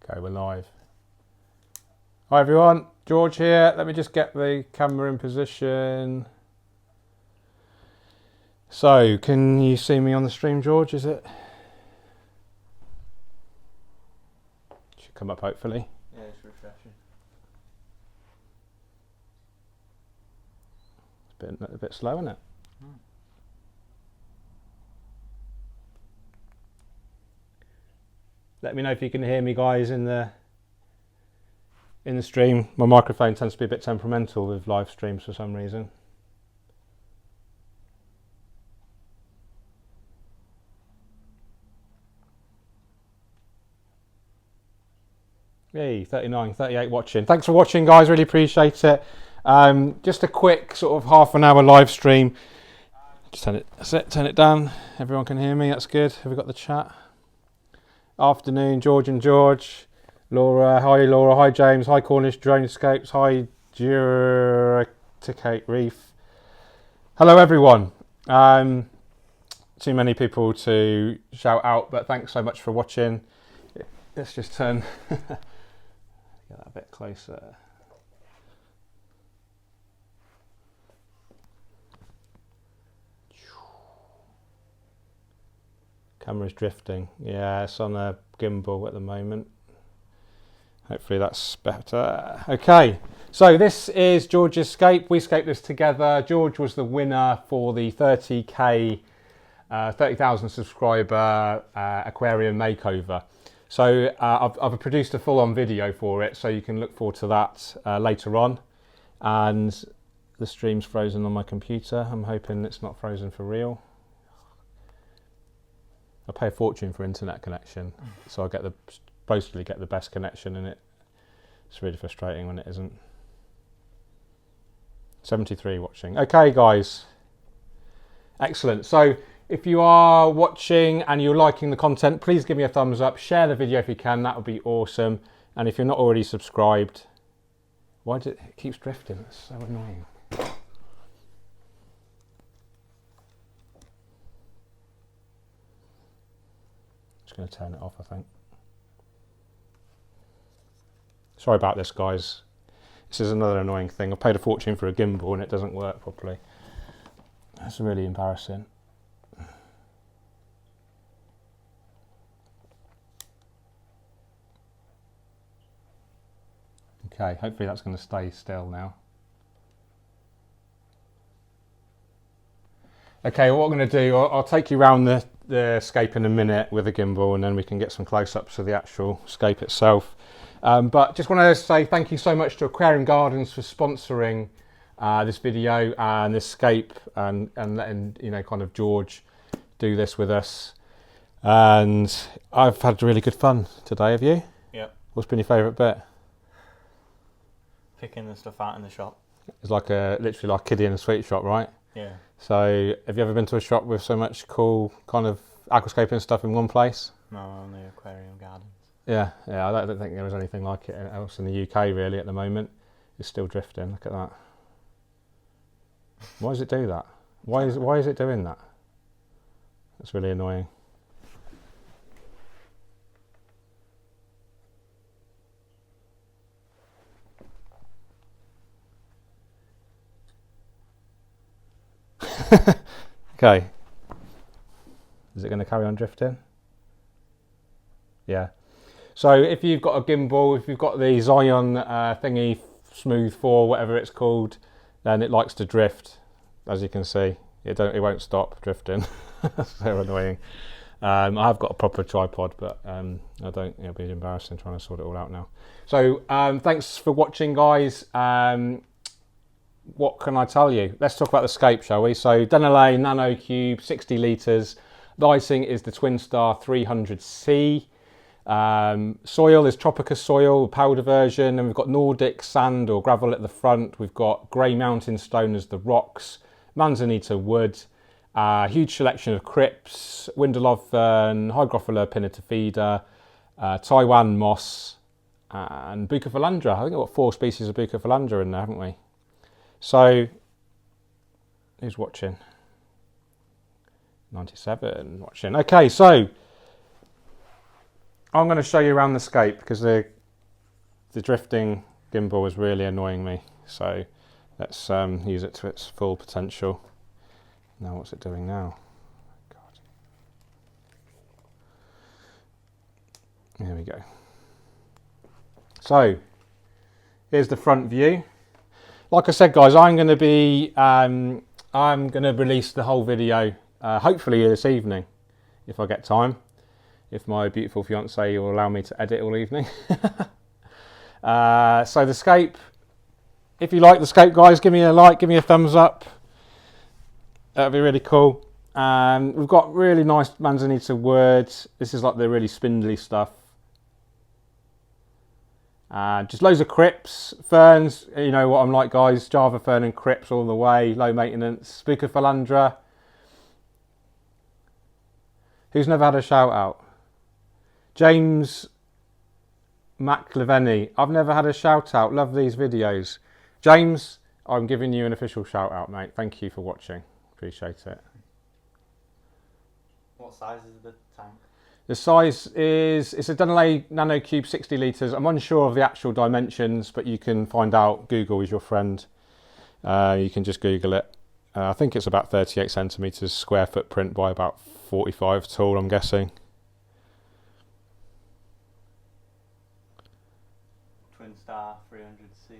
Okay, we're live. Hi everyone, George here. Let me just get the camera in position. So, can you see me on the stream, George? Is it? Should come up hopefully. Yeah, it's refreshing. It's a bit slow, isn't it? Let me know if you can hear me, guys, in the stream. My microphone tends to be a bit temperamental with live streams for some reason. Yay, 39, 38 watching. Thanks for watching, guys. Really appreciate it. Just a quick sort of half an hour live stream. Just turn it down. Everyone can hear me. That's good. Have we got the chat? Afternoon, George and George. Laura, hi Laura. Hi James. Hi Cornish Dronescapes. Hi Duraticate Reef. Hello everyone. Too many people to shout out, but thanks so much for watching. Let's just turn get that a bit closer. Camera's drifting. Yeah, it's on a gimbal at the moment. Hopefully that's better. Okay, so this is George's scape. We scaped this together. George was the winner for the 30k, 30,000 subscriber aquarium makeover. So I've produced a full-on video for it, so you can look forward to that later on. And the stream's frozen on my computer. I'm hoping it's not frozen for real. I pay a fortune for internet connection, so I supposedly get the best connection, and it's really frustrating when it isn't. 73 watching. Okay, guys. Excellent. So if you are watching and you're liking the content, please give me a thumbs up. Share the video if you can. That would be awesome. And if you're not already subscribed, why does it keeps drifting? It's so annoying. Going to turn it off, I think. Sorry about this, guys. This is another annoying thing. I paid a fortune for a gimbal and it doesn't work properly. That's really embarrassing. Okay, hopefully that's going to stay still now. Okay, what I'm going to do, I'll take you around the scape in a minute with a gimbal, and then we can get some close-ups of the actual scape itself. But just want to say thank you so much to Aquarium Gardens for sponsoring this video and this scape, and letting kind of George do this with us. And I've had really good fun today. Have you? Yep. What's been your favourite bit? Picking the stuff out in the shop. It's like literally like kiddie in a sweet shop, right? Yeah. So, have you ever been to a shop with so much cool kind of aquascaping stuff in one place? No, only Aquarium Gardens. Yeah. I don't think there is anything like it else in the UK really at the moment. It's still drifting. Look at that. Why does it do that? Why is it doing that? That's really annoying. Okay. Is it going to carry on drifting? Yeah. So if you've got a gimbal, if you've got the Zion thingy, Smooth 4, whatever it's called, then it likes to drift. As you can see, it won't stop drifting. So annoying. I have got a proper tripod, but it'll be embarrassing trying to sort it all out now. So thanks for watching, guys. What can I tell you? Let's talk about the scape, shall we? So Denelay Nano Cube, 60 litres. Lighting is the Twin Star 300C. Soil is Tropica soil, powder version. And we've got Nordic sand or gravel at the front. We've got Grey Mountain stone as the rocks. Manzanita wood. Huge selection of crypts. Windelov fern, Hygrophila pinnatifida, Taiwan moss, and Bucophilandra. I think we've got 4 species of Bucophilandra in there, haven't we? So, who's watching? 97 watching. Okay, so I'm going to show you around the scape because the drifting gimbal is really annoying me. So let's use it to its full potential. Now what's it doing now? God. There we go. So here's the front view. Like I said, guys, I'm going to release the whole video hopefully this evening if I get time. If my beautiful fiance will allow me to edit all evening. So the scape, if you like the scape, guys, give me a like, give me a thumbs up. That'd be really cool. We've got really nice manzanita words. This is like the really spindly stuff. Just loads of crypts, ferns. You know what I'm like, guys. Java fern and crypts all the way. Low maintenance. Spicophilandra. Who's never had a shout out? James McLeveny. I've never had a shout out. Love these videos. James, I'm giving you an official shout out, mate. Thank you for watching. Appreciate it. What size is the tank? The size is, it's a Dunlay Nano Cube 60 litres. I'm unsure of the actual dimensions, but you can find out. Google is your friend. You can just Google it. I think it's about 38 centimetres square footprint by about 45 tall, I'm guessing. Twin Star 300C is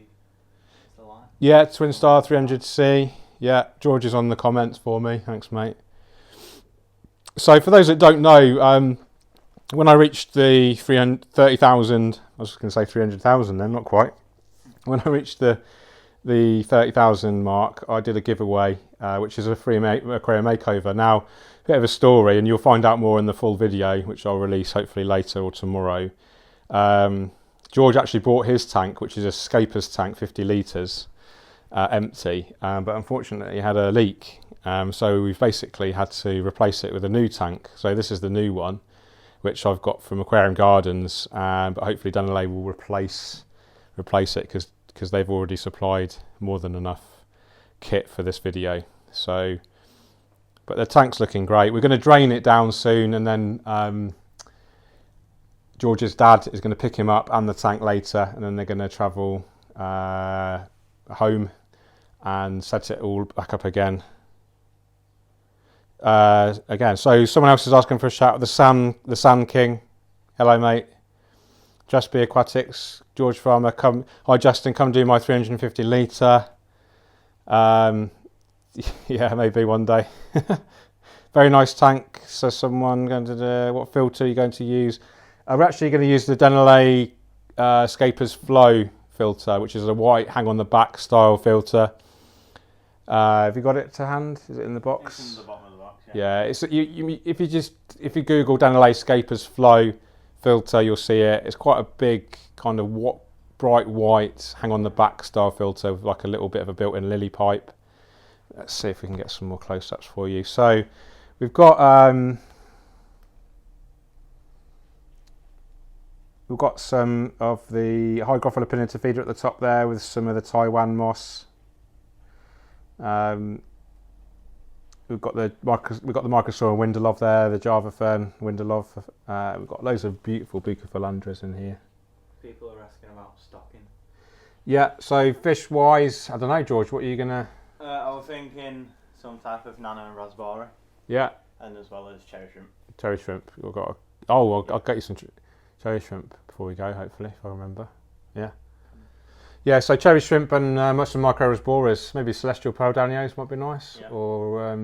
the line. Yeah, Twin Star 300C. Yeah, George is on the comments for me. Thanks, mate. So for those that don't know, when I reached the 30,000, I was going to say 300,000 then, not quite. When I reached the 30,000 mark, I did a giveaway, which is a free aquarium makeover. Now, a bit of a story, and you'll find out more in the full video, which I'll release hopefully later or tomorrow. George actually bought his tank, which is a Scaper's tank, 50 litres, empty, but unfortunately it had a leak. So we've basically had to replace it with a new tank. So this is the new one, which I've got from Aquarium Gardens, but hopefully Dunlay will replace it because they've already supplied more than enough kit for this video. So, but the tank's looking great. We're going to drain it down soon, and then George's dad is going to pick him up and the tank later, and then they're going to travel home and set it all back up again. So someone else is asking for a shout. The Sand King. Hello, mate. Just Be Aquatics. George Farmer. Hi, Justin. Come do my 350 litre. Yeah, maybe one day. Very nice tank. So someone going to do, what filter are you going to use? We're actually going to use the Dunlay Scaper's Flow filter, which is a white hang on the back style filter. Have you got it to hand? Is it in the box? It's in the bottom of the box. Yeah, it's if you Google Dunlay Scaper's Flow filter, you'll see it. It's quite a big kind of bright white hang on the back style filter with like a little bit of a built-in lily pipe. Let's see if we can get some more close-ups for you. So we've got some of the Hygrophila pinnator feeder at the top there with some of the Taiwan moss. We've got the Microsaur and Windelov there, the Java fern, Windelov. We've got loads of beautiful Bucophilandras in here. People are asking about stocking. Yeah, so fish-wise, I don't know, George, what are you gonna? I was thinking some type of nano and raspberry. Yeah. And as well as cherry shrimp. Cherry shrimp. I'll get you some cherry shrimp before we go, hopefully, if I remember. Yeah. Yeah, so cherry shrimp and some microrasboras, maybe celestial pearl might be nice, yeah. Or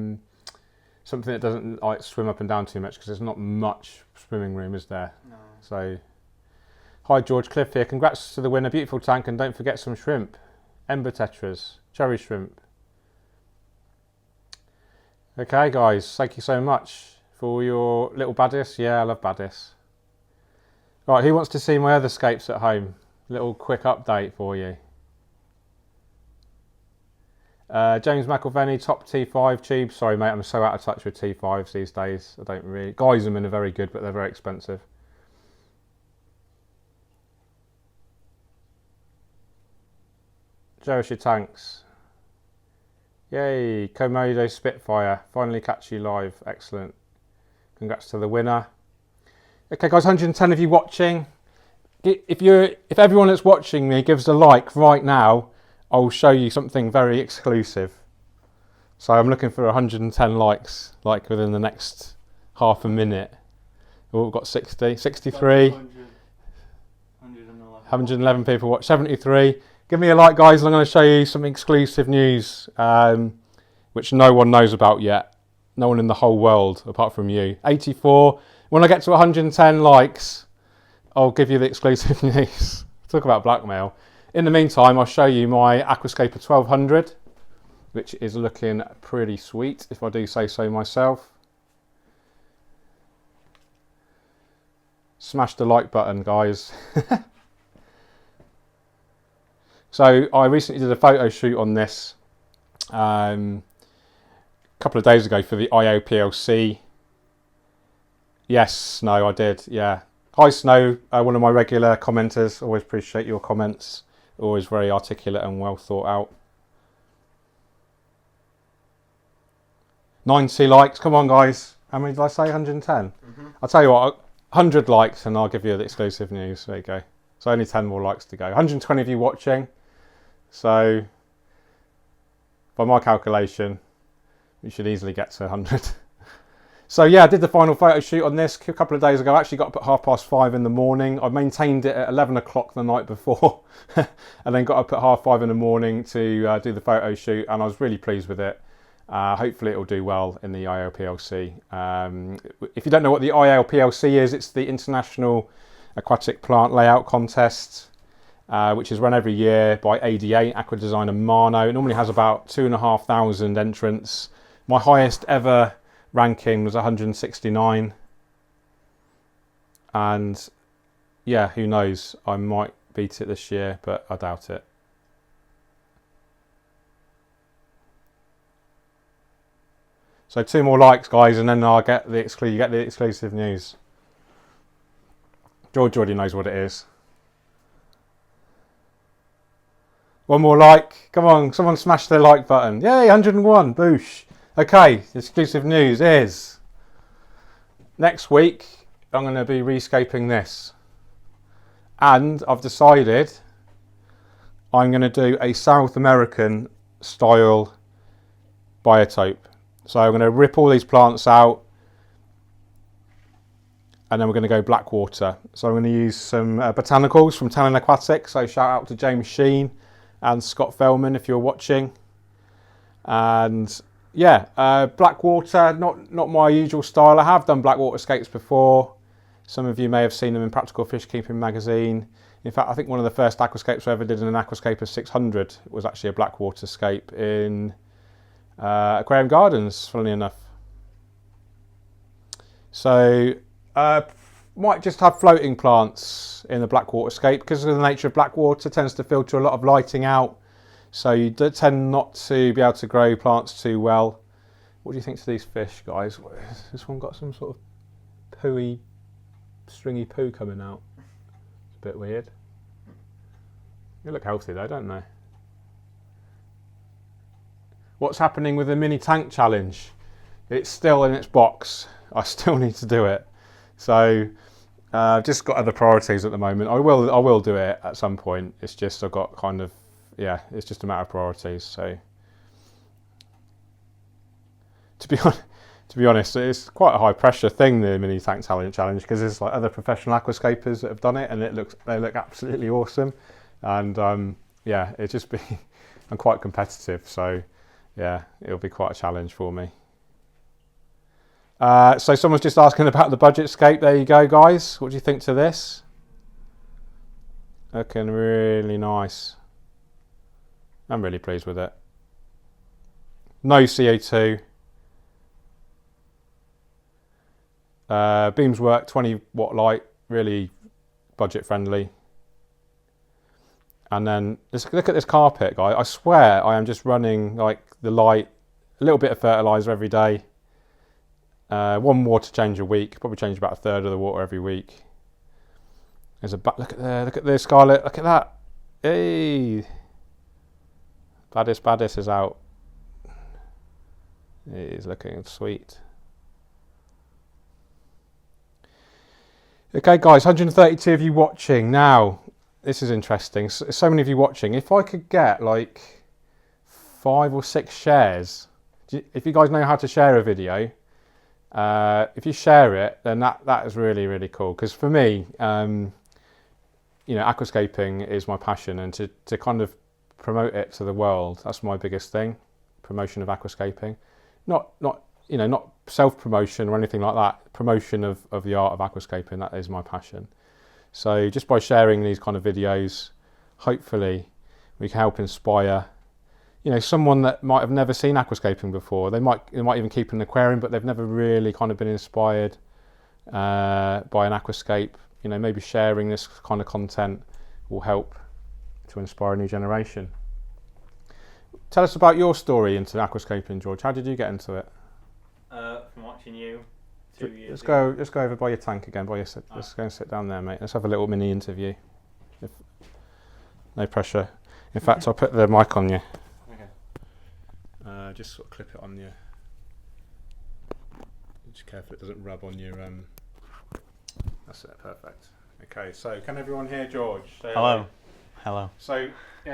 something that doesn't like swim up and down too much because there's not much swimming room, is there? No. So, hi George, Cliff here. Congrats to the winner, beautiful tank, and don't forget some shrimp, ember tetras, cherry shrimp. Okay, guys, thank you so much for your little Baddis. Yeah, I love Baddis. Right, who wants to see my other scapes at home? Little quick update for you. James McElveny, top T5 tubes. Sorry, mate, I'm so out of touch with T5s these days. I don't really. Geysermen are very good, but they're very expensive. Cherish your tanks. Yay, Komodo Spitfire. Finally catch you live. Excellent. Congrats to the winner. Okay, guys, 110 of you watching. If everyone that's watching me gives a like right now, I'll show you something very exclusive. So I'm looking for 110 likes, like within the next half a minute. Oh, we've got 60, 63, 111 people watch, 73. Give me a like, guys, and I'm going to show you some exclusive news, which no one knows about yet. No one in the whole world, apart from you. 84. When I get to 110 likes, I'll give you the exclusive news. Talk about blackmail. In the meantime, I'll show you my Aquascape 1200, which is looking pretty sweet, if I do say so myself. Smash the like button, guys. So I recently did a photo shoot on this a couple of days ago for the IOPLC. Yes, Snow, I did, yeah. Hi Snow, one of my regular commenters. Always appreciate your comments. Always very articulate and well thought out. 90 likes, come on guys. How many did I say, 110? I'll tell you what, 100 likes and I'll give you the exclusive news. There you go. So only 10 more likes to go. 120 of you watching. So by my calculation, we should easily get to 100. So yeah, I did the final photo shoot on this a couple of days ago. I actually got up at 5:30 in the morning. I maintained it at 11 o'clock the night before and then got up at 5:30 in the morning to do the photo shoot, and I was really pleased with it. Hopefully it will do well in the IOPLC. If you don't know what the IOPLC is, it's the International Aquatic Plant Layout Contest, which is run every year by ADA, Aqua Design and Mano. It normally has about 2,500 entrants. My highest ever ranking was 169, and yeah, who knows, I might beat it this year, but I doubt it. So 2 more likes, guys, and then I'll get the you get the exclusive news. George already knows what it is. 1 more like, come on, someone smash the like button. Yay, 101, boosh. Okay, the exclusive news is next week I'm going to be rescaping this, and I've decided I'm going to do a South American style biotope. So I'm going to rip all these plants out and then we're going to go black water. So I'm going to use some botanicals from Talon Aquatic. So shout out to James Sheen and Scott Fellman if you're watching. And yeah, black water, not my usual style. I have done black water scapes before. Some of you may have seen them in Practical Fish Keeping magazine. In fact, I think one of the first aquascapes I ever did in an Aquascape 600 was actually a black water scape in Aquarium Gardens, funnily enough. So might just have floating plants in the black water scape because of the nature of black water tends to filter a lot of lighting out. So you tend not to be able to grow plants too well. What do you think to these fish, guys? Has this one got some sort of pooey, stringy poo coming out? It's a bit weird. They look healthy though, don't they? What's happening with the mini tank challenge? It's still in its box. I still need to do it. So I've just got other priorities at the moment. I will do it at some point. It's just I've got kind of, yeah, it's just a matter of priorities. So to be honest, it's quite a high pressure thing, the mini tank talent challenge, because there's like other professional aquascapers that have done it, and they look absolutely awesome. And yeah, it's just I'm quite competitive, so yeah, it'll be quite a challenge for me. So someone's just asking about the budget scape. There you go, guys. What do you think to this? Looking really nice. I'm really pleased with it. No CO2. Beams work, 20 watt light, really budget friendly. And then look at this carpet, guys. I swear I am just running like the light, a little bit of fertilizer every day. 1 water change a week, probably change about 1/3 of the water every week. There's a look at this, Scarlet, look at that. Hey, Baddest is out. It is looking sweet. Okay, guys, 132 of you watching now. This is interesting. So many of you watching. If I could get like 5 or 6 shares, if you guys know how to share a video, if you share it, then that is really, really cool. Because for me, aquascaping is my passion, and to kind of promote it to the world, that's my biggest thing. Promotion of aquascaping, not self-promotion or anything like that. Promotion of the art of aquascaping, that is my passion. So just by sharing these kind of videos, hopefully we can help inspire someone that might have never seen aquascaping before. They might even keep an aquarium, but they've never really kind of been inspired by an aquascape. Maybe sharing this kind of content will help to inspire a new generation. Tell us about your story into aquascaping, George. How did you get into it? From watching you 2 years Let's ago. go over by your tank again. Let's go and sit down there, mate. Let's have a little mini interview. No pressure. In fact, I'll put the mic on you. Okay. Just sort of clip it on you. Just careful it doesn't rub on your. That's it. Perfect. Okay. So, can everyone hear George? Say Hello. Hello. So,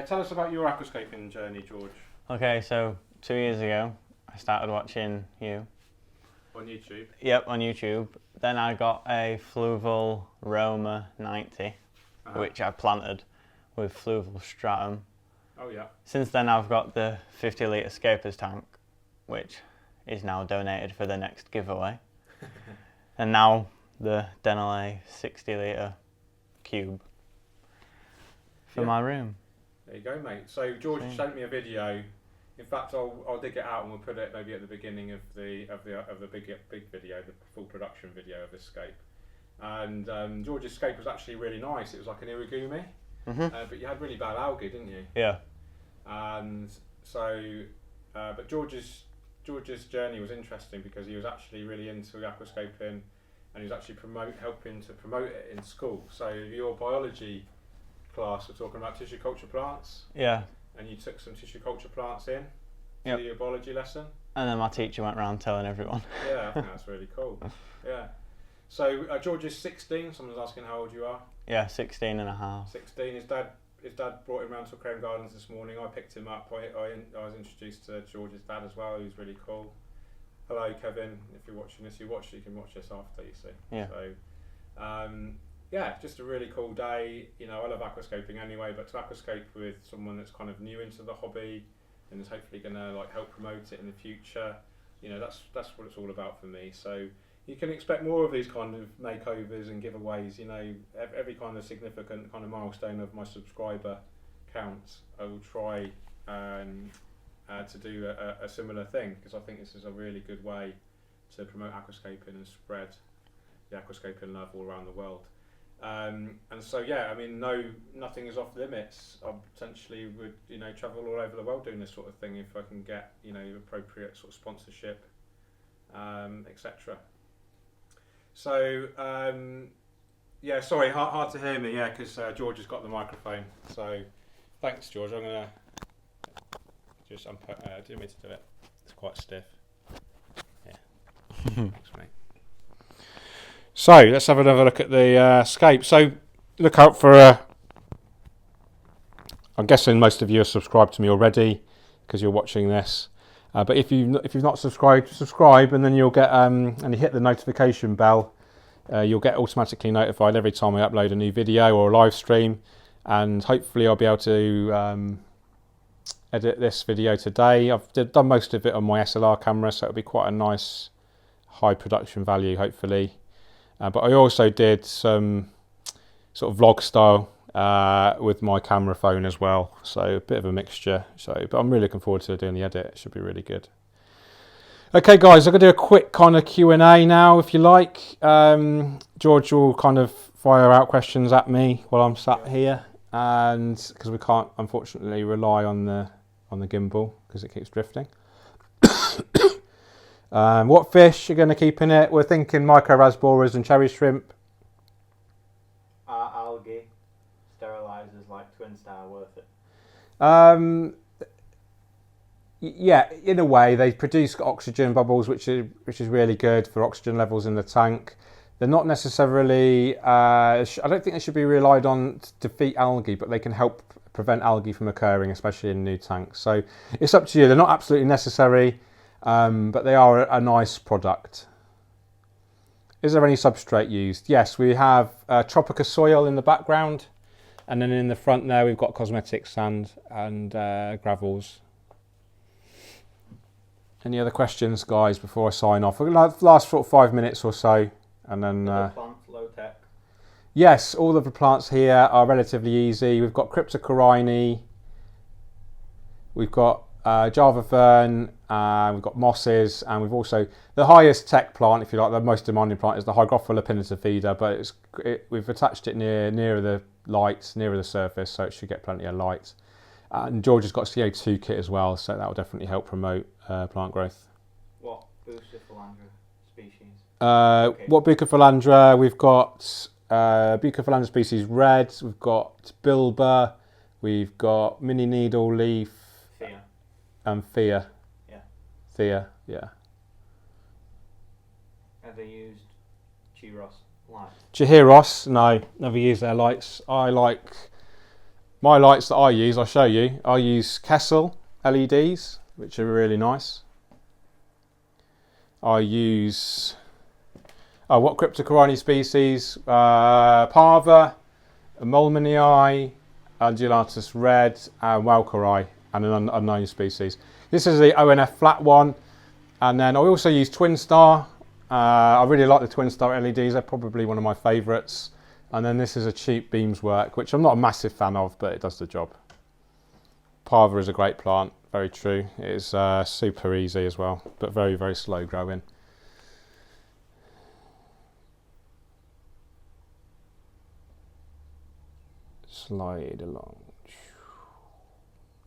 tell us about your aquascaping journey, George. Okay, so 2 years ago, I started watching you. On YouTube. Yep, on YouTube. Then I got a fluval Roma 90, which I planted with fluval stratum. Oh yeah. Since then I've got the 50-litre Scapers tank, which is now donated for the next giveaway. And now the Denelay 60-litre cube for my room. There you go, mate. So George sent me a video. In fact, I'll dig it out and we'll put it maybe at the beginning of the big video, the full production video of this scape. And George's scape was actually really nice. It was like an irigumi, but you had really bad algae, didn't you? Yeah. And so, but George's journey was interesting because he was actually really into aquascaping, and he was actually helping to promote it in school. So your biology class were talking about tissue culture plants. Yeah. And you took some tissue culture plants in to Yep. your biology lesson. And then my teacher went around telling everyone. Yeah, I think that's really cool. Yeah. So George is 16. Someone's asking how old you are. Yeah, 16 and a half. 16. His dad brought him round to Aquarium Gardens this morning. I picked him up. I was introduced to George's dad as well. He was really cool. Hello, Kevin. If you're watching this, you can watch this after. You see. Yeah. So, yeah, just a really cool day. I love aquascaping anyway, but to aquascape with someone that's kind of new into the hobby and is hopefully going to help promote it in the future, that's what it's all about for me. So you can expect more of these kind of makeovers and giveaways. Every kind of significant kind of milestone of my subscriber counts, I will try to do a similar thing, because I think this is a really good way to promote aquascaping and spread the aquascaping love all around the world. And so nothing is off limits. I potentially would travel all over the world doing this sort of thing if I can get appropriate sort of sponsorship, etc. So sorry, hard to hear me, because George has got the microphone. So thanks, George. I'm gonna just didn't mean to do it. It's quite stiff. Yeah. Thanks, mate. So let's have another look at the scape. So look out for I'm guessing most of you are subscribed to me already because you're watching this. But if you've not subscribed, subscribe, and then you'll get and you hit the notification bell. You'll get automatically notified every time I upload a new video or a live stream, and hopefully I'll be able to edit this video today. I've done most of it on my SLR camera, so it'll be quite a nice high production value, hopefully. But I also did some sort of vlog style with my camera phone as well, so a bit of a mixture. But I'm really looking forward to doing the edit. It should be really good. Okay, guys, I'm going to do a quick kind of Q&A now, if you like. George will kind of fire out questions at me while I'm sat here, and because we can't unfortunately rely on the gimbal because it keeps drifting. What fish you're going to keep in it? We're thinking micro rasboras and cherry shrimp. Are algae sterilisers like Twin Star worth it? Yeah, in a way, they produce oxygen bubbles, which is really good for oxygen levels in the tank. They're not necessarily, I don't think they should be relied on to defeat algae, but they can help prevent algae from occurring, especially in new tanks. So it's up to you. They're not absolutely necessary, but they are a nice product. Is there any substrate used? Yes, we have Tropica soil in the background, and then in the front there we've got cosmetic sand and gravels. Any other questions, guys, before I sign off? Last sort of 5 minutes or so, and then... plants, low tech. Yes, all of the plants here are relatively easy. We've got Cryptocorini, we've got Java fern, we've got mosses, and we've also... The highest tech plant, if you like, the most demanding plant is the Hygrophila pinnata, but we've attached it nearer the light, nearer the surface, so it should get plenty of light. And George has got a CO2 kit as well, so that will definitely help promote plant growth. What Bucephalandra species? What Bucephalandra? We've got Bucephalandra species red, we've got Bilba, we've got mini needle leaf, Thea. And Thea. Yeah. Thea, yeah. Have they used Chiros lights? Chihiros, no, never used their lights. My lights that I use, I'll show you. I use Kessel LEDs, which are really nice. I use, what Cryptocorini species? Parva, Molmenii, Undulatus red, and Welcori, and an unknown species. This is the ONF flat one. And then I also use Twin Star. I really like the Twin Star LEDs, they're probably one of my favourites. And then this is a cheap Beamswork, which I'm not a massive fan of, but it does the job. Parva is a great plant, very true. It is super easy as well, but very, very slow growing. Slide along.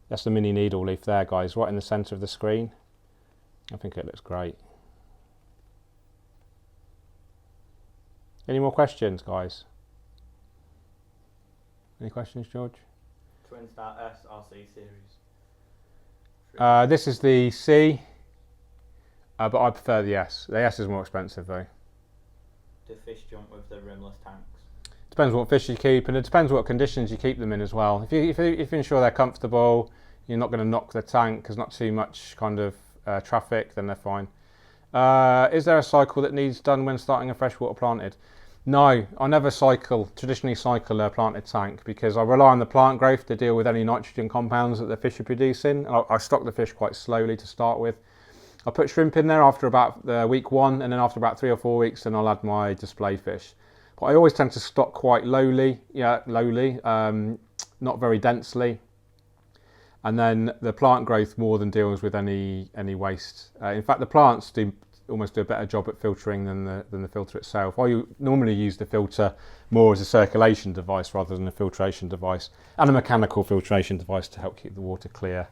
That's the mini needle leaf there, guys, right in the centre of the screen. I think it looks great. Any more questions, guys? Any questions, George? Twin Star S or C series? This is the C, but I prefer the S. The S is more expensive though. Do fish jump with the rimless tanks? Depends what fish you keep, and it depends what conditions you keep them in as well. If you ensure they're comfortable, you're not going to knock the tank, there's not too much kind of traffic, then they're fine. Is there a cycle that needs done when starting a freshwater planted? No, I never traditionally cycle a planted tank, because I rely on the plant growth to deal with any nitrogen compounds that the fish are producing. I stock the fish quite slowly to start with. I put shrimp in there after about week 1, and then after about 3 or 4 weeks, then I'll add my display fish. But I always tend to stock quite lowly, not very densely. And then the plant growth more than deals with any waste. In fact, the plants almost do a better job at filtering than the filter itself. I normally use the filter more as a circulation device rather than a filtration device, and a mechanical filtration device to help keep the water clear.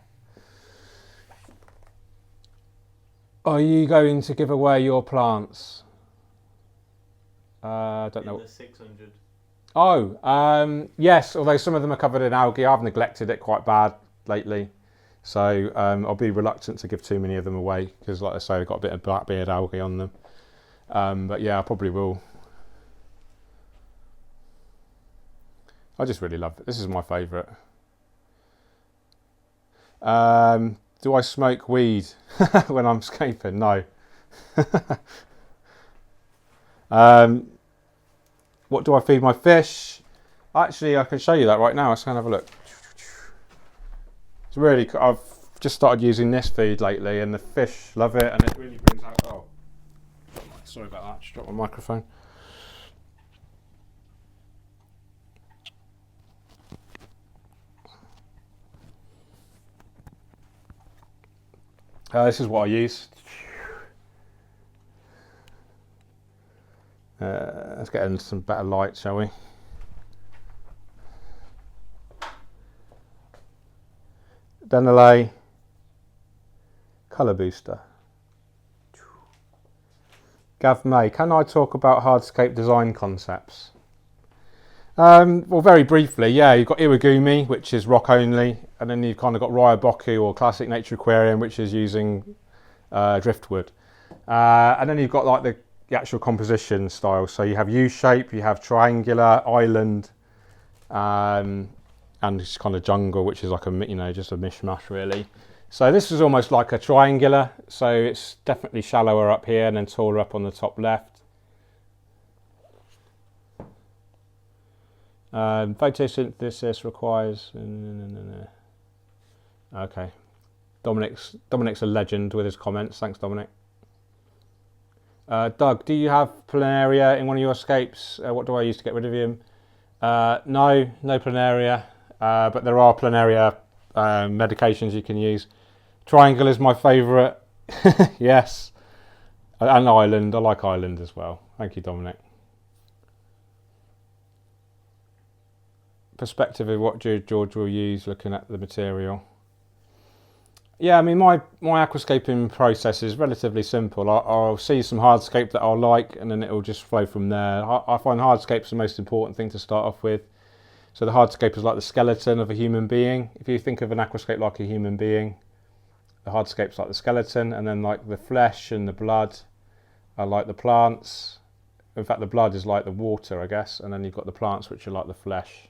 Are you going to give away your plants? I don't know. The 600. Oh, yes, although some of them are covered in algae. I've neglected it quite bad lately. So I'll be reluctant to give too many of them away, because like I say, I've got a bit of blackbeard algae on them. But yeah, I probably will. I just really love it. This is my favourite. Do I smoke weed when I'm scaping? No. What do I feed my fish? Actually, I can show you that right now. Let's go and have a look. It's really, I've just started using this feed lately, and the fish love it, and it really brings out, oh, sorry about that, just dropped my microphone. This is what I use. Let's get into some better light, shall we? Denelay Colour Booster. Gav May, can I talk about hardscape design concepts? Well, very briefly, yeah, you've got Iwagumi, which is rock only, and then you've kind of got Ryoboku or Classic Nature Aquarium, which is using driftwood. And then you've got like the actual composition style. So you have U-shape, you have triangular, island, and it's kind of jungle, which is like just a mishmash really. So this is almost like a triangular. So it's definitely shallower up here and then taller up on the top left. Photosynthesis requires. Okay, Dominic's a legend with his comments. Thanks, Dominic. Doug, do you have planaria in one of your escapes? What do I use to get rid of him? No planaria, but there are planaria medications you can use. Triangle is my favourite. Yes, and island. I like island as well. Thank you, Dominic. Perspective of what George will use looking at the material. Yeah, I mean my aquascaping process is relatively simple. I'll see some hardscape that I'll like and then it'll just flow from there. I find hardscape's the most important thing to start off with. So the hardscape is like the skeleton of a human being. If you think of an aquascape like a human being, the hardscape's like the skeleton, and then like the flesh and the blood are like the plants. In fact, the blood is like the water, I guess, and then you've got the plants which are like the flesh.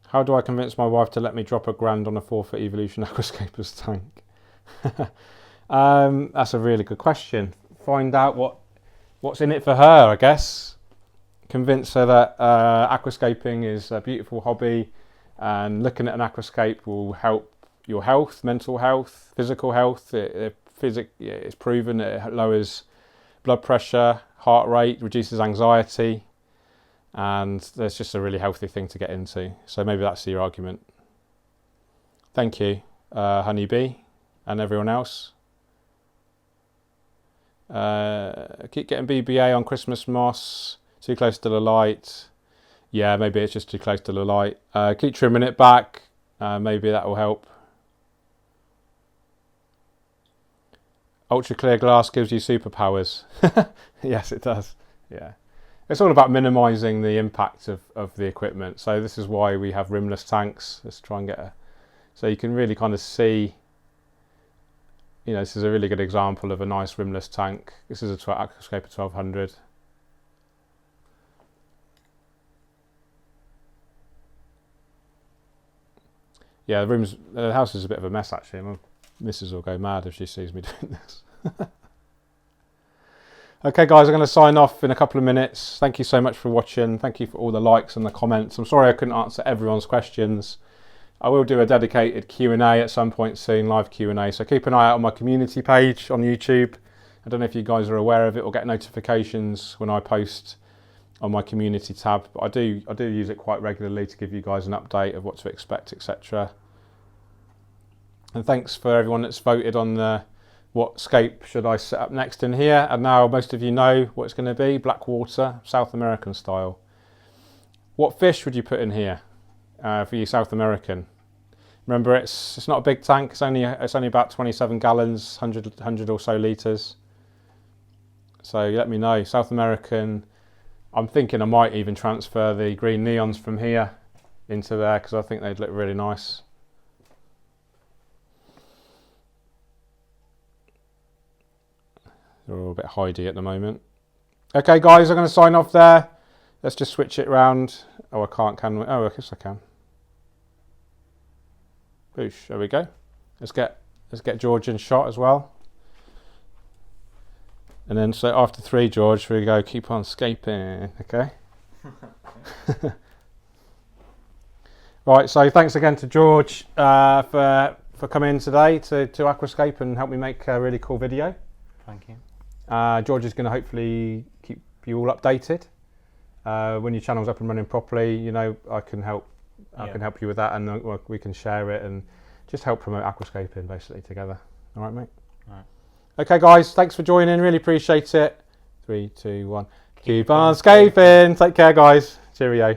How do I convince my wife to let me drop £1,000 on a 4-foot Evolution Aquascapers tank? That's a really good question. Find out what's in it for her, I guess. Convince her that aquascaping is a beautiful hobby and looking at an aquascape will help your health, mental health, physical health. It's proven it lowers blood pressure, heart rate, reduces anxiety. And there's just a really healthy thing to get into. So maybe that's your argument. Thank you, Honeybee, and everyone else. Keep getting BBA on Christmas moss. Too close to the light. Yeah, maybe it's just too close to the light. Keep trimming it back. Maybe that will help. Ultra clear glass gives you superpowers. Yes, it does. Yeah. It's all about minimising the impact of the equipment. So this is why we have rimless tanks. Let's try and get so you can really kind of see, this is a really good example of a nice rimless tank. This is a Aquascape 1200. Yeah, the house is a bit of a mess actually. My missus will go mad if she sees me doing this. Okay guys, I'm going to sign off in a couple of minutes. Thank you so much for watching. Thank you for all the likes and the comments. I'm sorry I couldn't answer everyone's questions. I will do a dedicated Q&A at some point soon, live Q&A. So keep an eye out on my community page on YouTube. I don't know if you guys are aware of it or get notifications when I post on my community tab, but I do use it quite regularly to give you guys an update of what to expect, etc. And thanks for everyone that's voted on what scape should I set up next in here. And now most of you know what it's going to be, black water, South American style. What fish would you put in here for your South American? Remember, it's not a big tank, it's only about 27 gallons, 100 or so litres. So let me know. South American, I'm thinking I might even transfer the green neons from here into there because I think they'd look really nice. They're all a bit hidey at the moment. Okay guys, I'm going to sign off there. Let's just switch it round. Oh, I can't, can we? Oh, I guess I can. Boosh, there we go. Let's get George in shot as well. And then so after 3, George, we go keep on scaping, okay? Right, so thanks again to George for coming in today to Aquascape and help me make a really cool video. Thank you. George is going to hopefully keep you all updated when your channel's up and running properly. I can help you with that, and we can share it and just help promote aquascaping basically together. All right, mate. All right. Okay, guys. Thanks for joining. Really appreciate it. 3, 2, 1. Keep on scaping. Take care, guys. Cheerio.